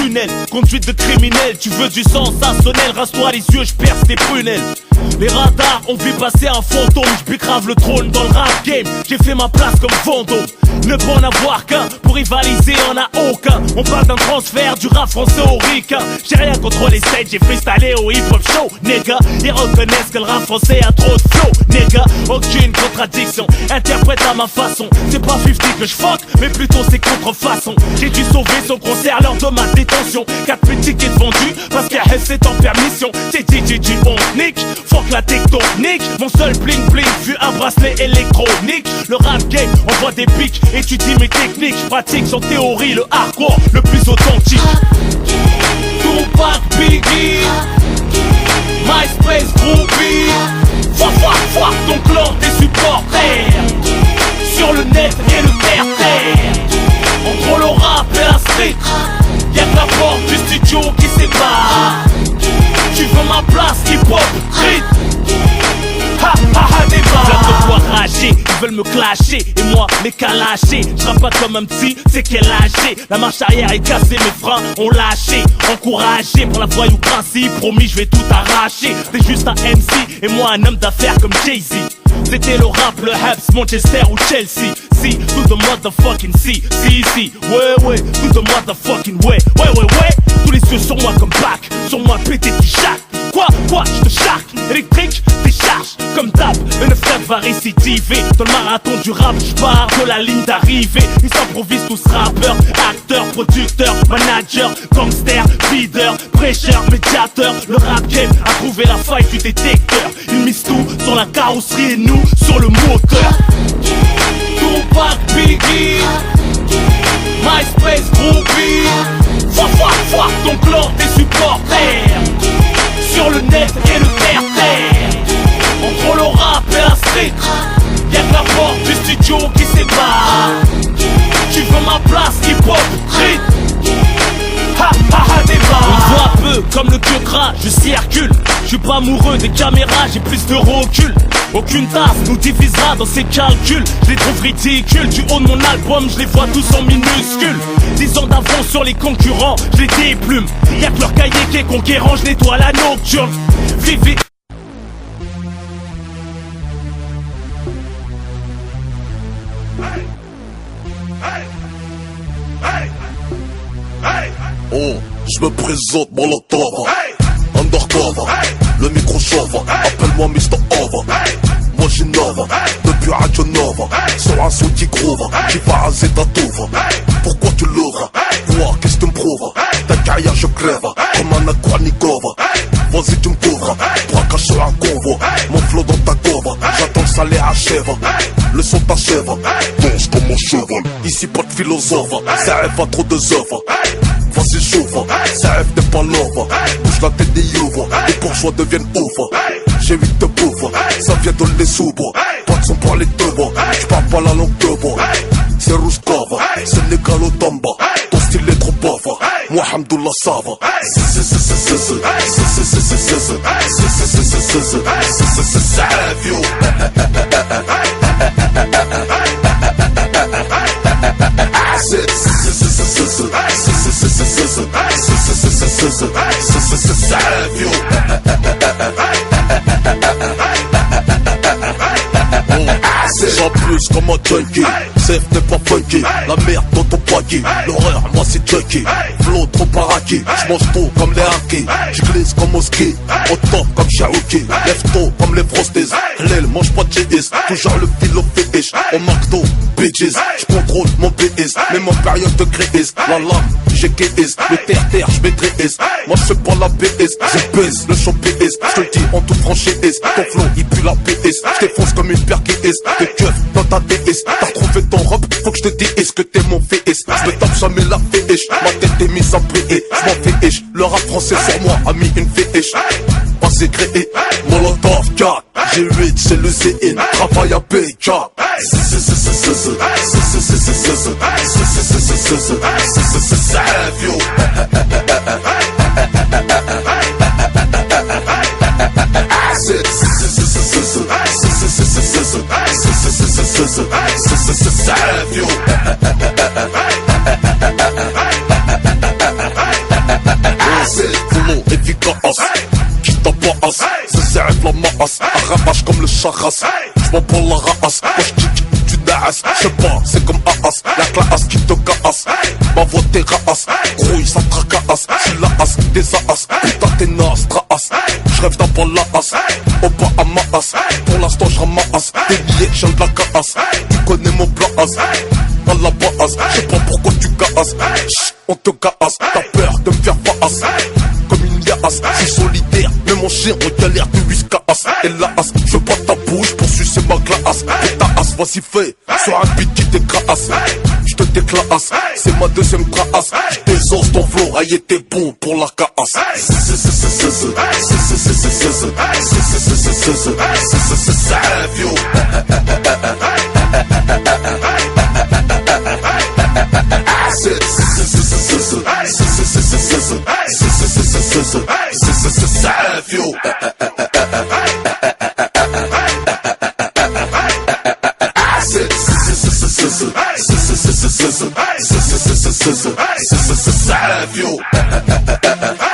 tunnel. Conduite de criminel, tu veux du sensationnel. Rase-toi les yeux, je perce tes prunelles. Les radars ont vu passer un fantôme. J'bécrave le trône dans le rap game. J'ai fait ma place comme Vendôme. Ne peut en avoir qu'un, pour rivaliser on a aucun. On parle d'un transfert du rap français au ricain. J'ai rien contre les stages, j'ai freestylé au hip hop show. Nigga, ils reconnaissent que le rap français a trop de flow. Nigga, aucune contradiction, interprète à ma façon. C'est pas 50 que je fuck, mais plutôt c'est contrefaçon. J'ai dû sauver son concert lors de ma détention. 4000 tickets vendus, parce qu'à Hess c'est en permission. C'est DJG, on nique, fuck la tectonique. Mon seul bling bling fut un bracelet électronique. Le rap game envoie des pics, étudie mes techniques. J'pratique sans théorie le hardcore le plus authentique. Tupac, Biggie, MySpace, Groupie. Fuck ton clan, tes supporters. Sur le net et le terre-terre. Entre le rap et la street, y'a que la porte du studio qui sépare. Tu veux ma place, hip-hop, street. Ha ha ha, débat. Ils te voir rager, ils veulent me clasher. Et moi, les calacher. J'rappe pas comme un petit, c'est qu'elle lâché. La marche arrière est cassée, mes freins ont lâché. Encouragé par la voyou principe. Promis, je vais tout arracher. T'es juste un MC, et moi un homme d'affaires comme Jay-Z. C'était le rap, le Habs, Manchester ou Chelsea. Si, to the motherfucking si, ouais, to the motherfucking way. Ouais, tous les yeux sur moi comme back, sur moi pété du chac. Quoi, je te charque, électrique, décharge. Comme d'hab, le frère va récidiver. Dans le marathon du rap, j'pars de la ligne d'arrivée. Ils s'improvisent tous rappeurs, acteurs, producteurs, managers, gangsters, leaders, prêcheurs, médiateurs. Le rap game a trouvé la faille du détecteur. Ils misent tout sur la carrosserie et nous sur le moteur. Tupac, Biggie, MySpace, Groupie. Fuck ton clan, tes supporters. Sur le net et le terre-terre. Entre le rap et la street, y'a que la porte du studio qui sépare. Tu veux ma place, hip-hop, street. Ha ha ha, débat. On voit peu comme le dieu gras, je circule. Je suis pas amoureux des caméras, j'ai plus de recul. Aucune tasse nous divisera dans ces calculs. Je les trouve ridicules, du haut de mon album, je les vois tous en minuscules. 10 ans d'avance sur les concurrents, je les déplume. Y'a que leur cahier qui est conquérant, je nettoie la nocturne. Vivi. Oh, je me présente Molotov, undercover, le micro chauve, appelle-moi Mr. Over. Moi j'innove, depuis Radio Nova, sur un son qui groove, qui va raser ta touve. Pourquoi tu l'ouvres? Quoi, qu'est-ce que tu me prouves? Ta carrière je crève, comme un Akwarnikov. Vas-y tu me couvres, braquage sur un convoi. Mon flow dans ta cove, j'attends que ça les achève. Le son t'achève, danse comme un cheval. Ici pas de philosophe, ça rêve à trop de œuvres. Vas-y j'ouvre, ça rêve t'es pas l'ouvre. Bouge la tête des ouvres, les bourgeois deviennent ouvres. J'ai 8 de pauvres, ça vient de les soubres. Pas de son pour les teubres, j'parle pas la langue de bois. C'est Rouskova, c'est Négalo Tamba. Ton style est trop pauvre, moi Hamdoullah ça va. Ça rêve yo. J'en plus comme un junkie, safe n'est pas funky. La merde dans ton paquet, l'horreur moi c'est junkie. Flow trop paraqué, j'mange tôt comme les hackers. J'glisse comme au ski, au top comme Cherokee. Lève tôt comme les frosties, l'aile mange pas de GS. Toujours le filo fétiche, au McDo, bitches. J'contrôle mon PS, même en période de crise. La lame, j'ai KS, le terre-terre j'maîtrise. Moi j'fais pas la PS, je baisse le champ PS. J'te le dis en toute franchise, ton flow il pue la PS. J'défonce comme une paire KS, de keuf dans ta DS. T'as retrouvé ton robe, faut que j'te dise que t'es mon VS. J'me tape jamais la féiche, ma tête est mise à plier. J'm'en féiche, le rap français sur moi a mis une féiche. Pas c'est créé, Molotov 4, G8 c'est le CN, travail à PK. Ça rêve yo. Ça rêve yo. casse. Qui tabasse, c'est serre la masse. Arrache comme le charras. J'm'en prends la race. Quand j'kick, tu naasses. J'sais pas, c'est comme Aas. La classe qui te casse. Ma voix t'es raas. Grouille, ça tracasse. J'suis la as, des as. Putain t'es naze, traas. J'rêve d'avoir la as. Au bas à ma as. Pour l'instant j'ramasse. Des billets, j'viens de la casse. Tu connais mon place. À la base, j'sais pas pourquoi tu casses. Chut, on te casse. T'as peur de me faire face. Comme une liasse, j'suis solidaire. Mais mon chien on galère de whiskas. Et la as, je veux pas ta bouche pour sucer ma glace. Et ta as, vas-y fais. Sur un beat qui déclasse. J'te déclasse, c'est ma deuxième trace. J'désose ton flow, aïe était bon pour la casse. C'est